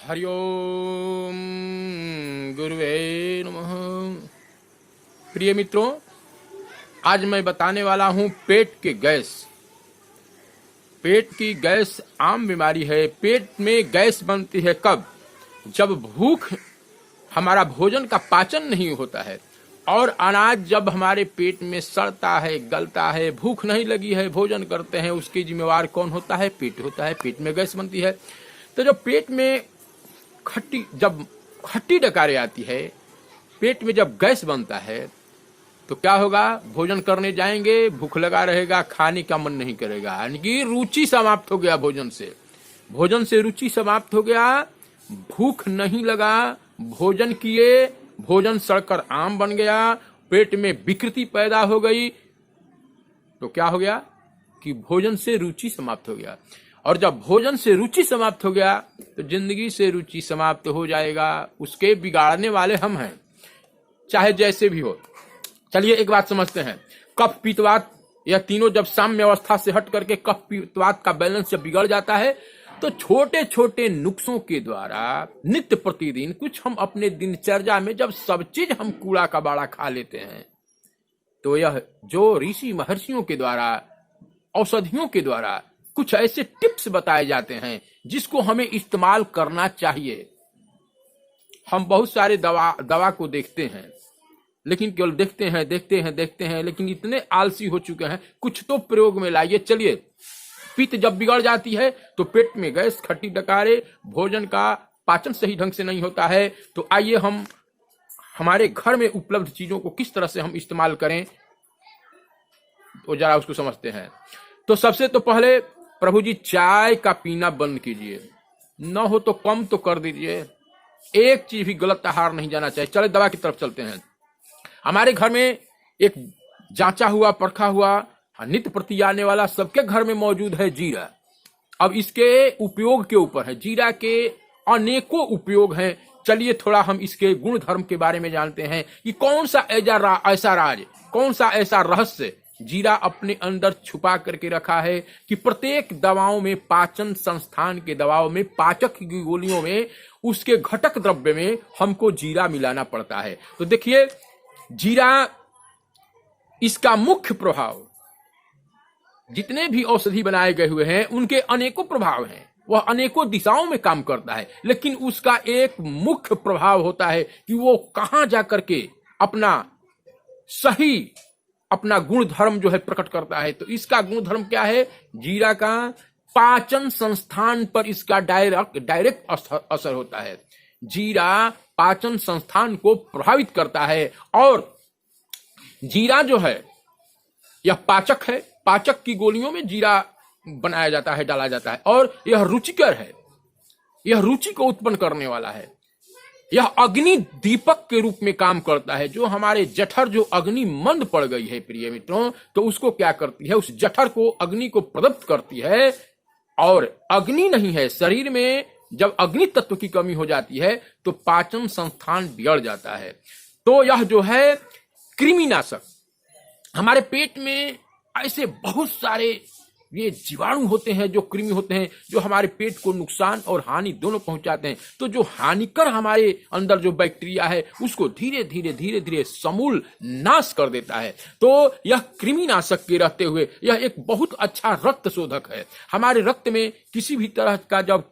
हरि ओम गुरुवे नमः। प्रिय मित्रों, आज मैं बताने वाला हूं पेट के गैस। पेट की गैस आम बीमारी है। पेट में गैस बनती है कब? जब भूख, हमारा भोजन का पाचन नहीं होता है और अनाज जब हमारे पेट में सड़ता है, गलता है, भूख नहीं लगी है, भोजन करते हैं, उसकी जिम्मेवार कौन होता है? पेट होता है। पेट में गैस बनती है। तो जब पेट में जब खट्टी डकारे आती है, पेट में जब गैस बनता है तो क्या होगा? भोजन करने जाएंगे, भूख लगा रहेगा, खाने का मन नहीं करेगा, यानी कि रुचि समाप्त हो गया। भोजन से रुचि समाप्त हो गया, भूख नहीं लगा, भोजन किए, भोजन सड़कर आम बन गया, पेट में विकृति पैदा हो गई। तो क्या हो गया कि भोजन से रुचि समाप्त हो गया। और जब भोजन से रुचि समाप्त हो गया तो जिंदगी से रुचि समाप्त हो जाएगा। उसके बिगाड़ने वाले हम हैं, चाहे जैसे भी हो। चलिए एक बात समझते हैं। कफ, पित्तवात, यह तीनों जब साम्य अवस्था से हट करके कफ पित्तवात का बैलेंस जब बिगड़ जाता है तो छोटे छोटे नुस्खों के द्वारा नित्य प्रतिदिन कुछ हम अपने दिनचर्या में जब सब चीज हम कूड़ा कबाड़ा खा लेते हैं तो यह जो ऋषि महर्षियों के द्वारा, औषधियों के द्वारा कुछ ऐसे टिप्स बताए जाते हैं जिसको हमें इस्तेमाल करना चाहिए। हम बहुत सारे दवा को देखते हैं, लेकिन केवल देखते हैं, लेकिन इतने आलसी हो चुके हैं, कुछ तो प्रयोग में लाइए। चलिए, पित्त जब बिगड़ जाती है तो पेट में गैस, खट्टी डकारे, भोजन का पाचन सही ढंग से नहीं होता है, तो आइए हम हमारे घर में उपलब्ध चीजों को किस तरह से हम इस्तेमाल करें तो जरा उसको समझते हैं। तो सबसे तो पहले प्रभु जी, चाय का पीना बंद कीजिए, न हो तो कम तो कर दीजिए। एक चीज भी गलत आहार नहीं जाना चाहिए। चले दवा की तरफ चलते हैं। हमारे घर में एक जांचा हुआ, परखा हुआ, नित्य प्रति आने वाला, सबके घर में मौजूद है जीरा। अब इसके उपयोग के ऊपर है। जीरा के अनेकों उपयोग हैं। चलिए थोड़ा हम इसके गुण धर्म के बारे में जानते हैं कि कौन सा ऐसा राज, कौन सा ऐसा रहस्य जीरा अपने अंदर छुपा करके रखा है कि प्रत्येक दवाओं में, पाचन संस्थान के दवाओं में, पाचक की गोलियों में, उसके घटक द्रव्य में हमको जीरा मिलाना पड़ता है। तो देखिए, जीरा, इसका मुख्य प्रभाव, जितने भी औषधि बनाए गए हुए हैं उनके अनेकों प्रभाव हैं, वह अनेकों दिशाओं में काम करता है, लेकिन उसका एक मुख्य प्रभाव होता है कि वो कहां जाकर के अपना गुण धर्म जो है प्रकट करता है। तो इसका गुण धर्म क्या है? जीरा का पाचन संस्थान पर इसका डायरेक्ट असर होता है। जीरा पाचन संस्थान को प्रभावित करता है और जीरा जो है यह पाचक है। पाचक की गोलियों में जीरा बनाया जाता है, डाला जाता है, और यह रुचिकर है, यह रुचि को उत्पन्न करने वाला है। यह अग्नि दीपक के रूप में काम करता है। जो हमारे जठर, जो अग्नि मंद पड़ गई है प्रिय मित्रों, तो उसको क्या करती है? उस जठर को, अग्नि को प्रदत्त करती है। और अग्नि नहीं है शरीर में, जब अग्नि तत्व की कमी हो जाती है तो पाचन संस्थान बिगड़ जाता है। तो यह जो है कृमिनाशक, हमारे पेट में ऐसे बहुत सारे ये जीवाणु होते हैं, जो कृमि होते हैं, जो हमारे पेट को नुकसान और हानि दोनों पहुंचाते हैं। तो जो हानिकर हमारे अंदर जो बैक्टीरिया है उसको धीरे धीरे समूल नाश कर देता है। तो यह कृमिनाशक के रहते हुए यह एक बहुत अच्छा रक्त शोधक है। हमारे रक्त में किसी भी तरह का जब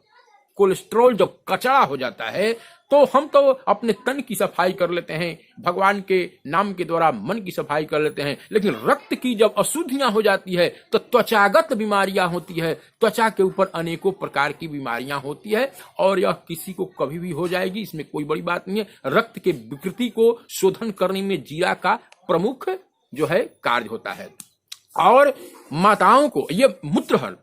कोलेस्ट्रॉल जब कचरा हो जाता है तो हम तो अपने तन की सफाई कर लेते हैं, भगवान के नाम के द्वारा मन की सफाई कर लेते हैं, लेकिन रक्त की जब अशुद्धियां हो जाती है तो त्वचागत बीमारियां होती है। त्वचा के ऊपर अनेकों प्रकार की बीमारियां होती है और यह किसी को कभी भी हो जाएगी, इसमें कोई बड़ी बात नहीं है। रक्त के विकृति को शोधन करने में जीरा का प्रमुख जो है कार्य होता है। और माताओं को यह मूत्रहर,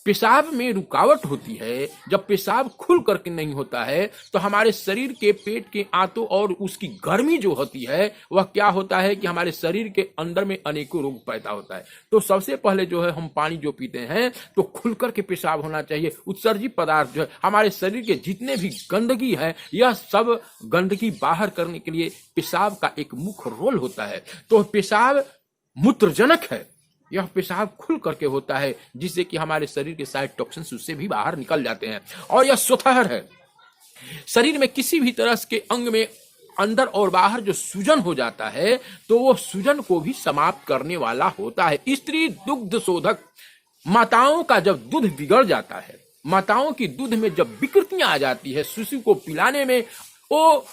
पेशाब में रुकावट होती है, जब पेशाब खुल करके नहीं होता है तो हमारे शरीर के पेट के आंतों और उसकी गर्मी जो होती है वह क्या होता है कि हमारे शरीर के अंदर में अनेकों रोग पैदा होता है। तो सबसे पहले जो है हम पानी जो पीते हैं तो खुल करके पेशाब होना चाहिए। उत्सर्जित पदार्थ जो है हमारे शरीर के जितने भी गंदगी है, यह सब गंदगी बाहर करने के लिए पेशाब का एक मुख्य रोल होता है। तो पेशाब मूत्रजनक है, यह पेशाब खुल करके होता है जिससे कि हमारे शरीर के सारे टॉक्सिन्स उससे भी बाहर निकल जाते हैं। और यह स्वतः है, शरीर में किसी भी तरह के अंग में अंदर और बाहर जो सूजन हो जाता है तो वो सूजन को भी समाप्त करने वाला होता है। स्त्री दुग्ध शोधक, माताओं का जब दूध बिगड़ जाता है, माताओं की दूध में जब विकृतियां आ जाती है शिशु को पिलाने में, वो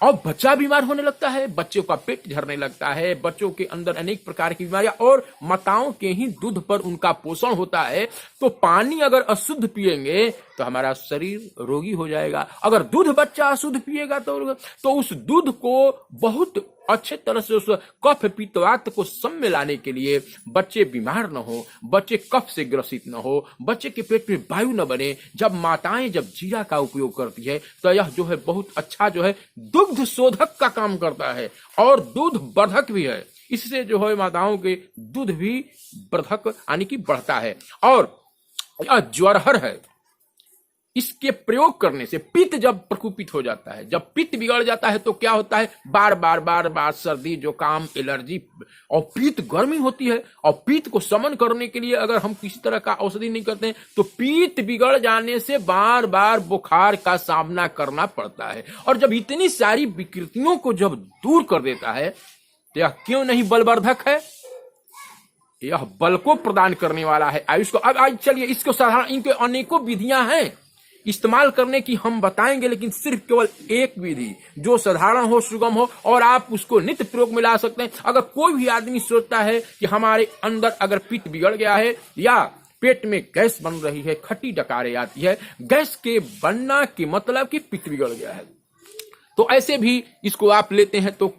और बच्चा बीमार होने लगता है, बच्चों का पेट झरने लगता है, बच्चों के अंदर अनेक प्रकार की बीमारियां, और माताओं के ही दूध पर उनका पोषण होता है। तो पानी अगर अशुद्ध पिएंगे तो हमारा शरीर रोगी हो जाएगा। अगर दूध बच्चा अशुद्ध पिएगा तो उस दूध को बहुत अच्छे तरह से उस कफ पित्तवात को सम में लाने के लिए बच्चे बीमार न हो, बच्चे कफ से ग्रसित न हो, बच्चे के पेट में वायु न बने। जब माताएं जब जीरा का उपयोग करती है तो यह जो है बहुत अच्छा जो है दुग्ध शोधक का काम करता है और दूध वर्धक भी है। इससे जो है माताओं के दूध भी वर्धक यानी कि बढ़ता है। और यह ज्वरहर है, इसके प्रयोग करने से पित्त जब प्रकोपित हो जाता है, जब पित्त बिगड़ जाता है तो क्या होता है, बार बार सर्दी, जुकाम, एलर्जी और पित्त गर्मी होती है। और पित्त को समन करने के लिए अगर हम किसी तरह का औषधि नहीं करते हैं तो पित्त बिगड़ जाने से बार बार बुखार का सामना करना पड़ता है। और जब इतनी सारी विकृतियों को जब दूर कर देता है तो यह क्यों नहीं बलवर्धक है, यह बल को प्रदान करने वाला है, आयुष को। अब आज चलिए इसको साधारण, इनके अनेकों विधियां हैं इस्तेमाल करने की हम बताएंगे, लेकिन सिर्फ केवल एक विधि जो साधारण हो, सुगम हो और आप उसको नित्य प्रयोग में ला सकते हैं। अगर कोई भी आदमी सोचता है कि हमारे अंदर अगर पित्त बिगड़ गया है या पेट में गैस बन रही है, खट्टी डकारे आती है, गैस के बनना के मतलब कि पित्त बिगड़ गया है, तो ऐसे भी इसको आप लेते हैं तो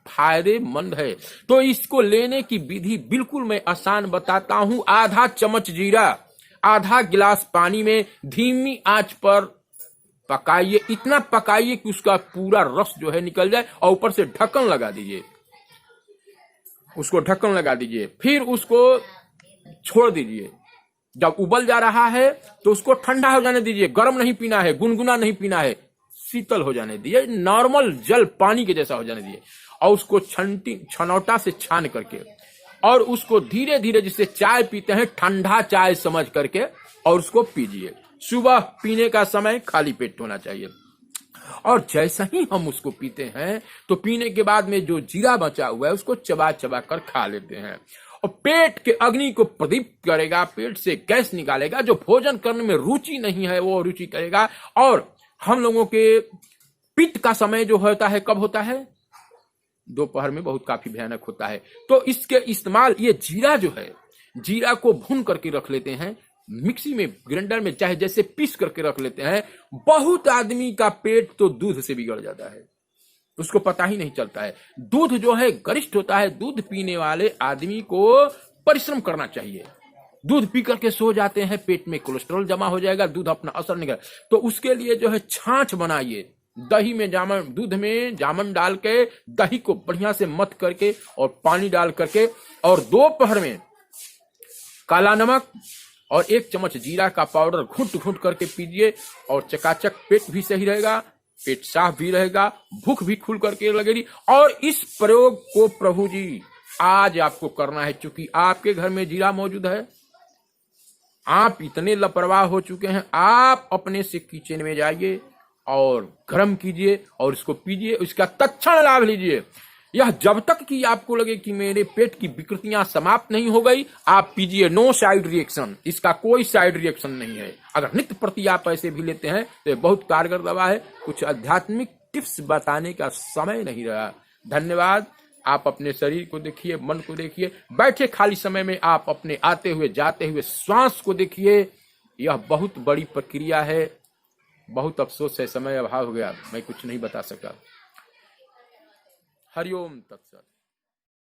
फायदेमंद है। तो इसको लेने की विधि बिल्कुल मैं आसान बताता हूं। आधा चम्मच जीरा आधा गिलास पानी में धीमी आंच पर पकाइए, इतना पकाइए कि उसका पूरा रस जो है निकल जाए और ऊपर से ढक्कन लगा दीजिए, उसको ढक्कन लगा दीजिए, फिर उसको छोड़ दीजिए। जब उबल जा रहा है तो उसको ठंडा हो जाने दीजिए, गर्म नहीं पीना है, गुनगुना नहीं पीना है, शीतल हो जाने दीजिए, नॉर्मल जल पानी के जैसा हो जाने दीजिए। और उसको छनौटा से छान करके और उसको धीरे धीरे, जिससे चाय पीते हैं ठंडा चाय समझ करके, और उसको पीजिए। सुबह पीने का समय खाली पेट होना चाहिए। और जैसा ही हम उसको पीते हैं तो पीने के बाद में जो जीरा बचा हुआ है उसको चबा चबा कर खा लेते हैं, और पेट के अग्नि को प्रदीप्त करेगा, पेट से गैस निकालेगा। जो भोजन करने में रुचि नहीं है वो रुचि करेगा। और हम लोगों के पित्त का समय जो होता है कब होता है, दोपहर में बहुत काफी भयानक होता है। तो इसके इस्तेमाल, ये जीरा जो है, जीरा को भून करके रख लेते हैं, मिक्सी में, ग्राइंडर में, चाहे जैसे पीस करके रख लेते हैं। बहुत आदमी का पेट तो दूध से बिगड़ जाता है, उसको पता ही नहीं चलता है। दूध जो है गरिष्ठ होता है। दूध पीने वाले आदमी को परिश्रम करना चाहिए। दूध पी करके सो जाते हैं, पेट में कोलेस्ट्रॉल जमा हो जाएगा, दूध अपना असर नहीं कर। तो उसके लिए जो है छाछ बनाइए, दही में जामन, दूध में जामन डाल के दही को बढ़िया से मथ करके और पानी डाल करके, और दोपहर में काला नमक और 1 चम्मच जीरा का पाउडर घुट घुट करके पीजिए, और चकाचक पेट भी सही रहेगा, पेट साफ भी रहेगा, भूख भी खुल करके लगेगी। और इस प्रयोग को प्रभु जी आज आपको करना है, क्योंकि आपके घर में जीरा मौजूद है। आप इतने लापरवाह हो चुके हैं, आप अपने से किचन में जाइए और गर्म कीजिए और इसको पीजिए, इसका तत्क्षण लाभ लीजिए। यह जब तक कि आपको लगे कि मेरे पेट की विकृतियां समाप्त नहीं हो गई, आप पीजिए। नो साइड रिएक्शन, इसका कोई साइड रिएक्शन नहीं है। अगर नित्य प्रति आप ऐसे भी लेते हैं तो बहुत कारगर दवा है। कुछ आध्यात्मिक टिप्स बताने का समय नहीं रहा। धन्यवाद। आप अपने शरीर को देखिए, मन को देखिए, बैठे खाली समय में आप अपने आते हुए जाते हुए श्वास को देखिए। यह बहुत बड़ी प्रक्रिया है। बहुत अफसोस है, समय अभाव हो गया, मैं कुछ नहीं बता सका। हरिओम तत्सत।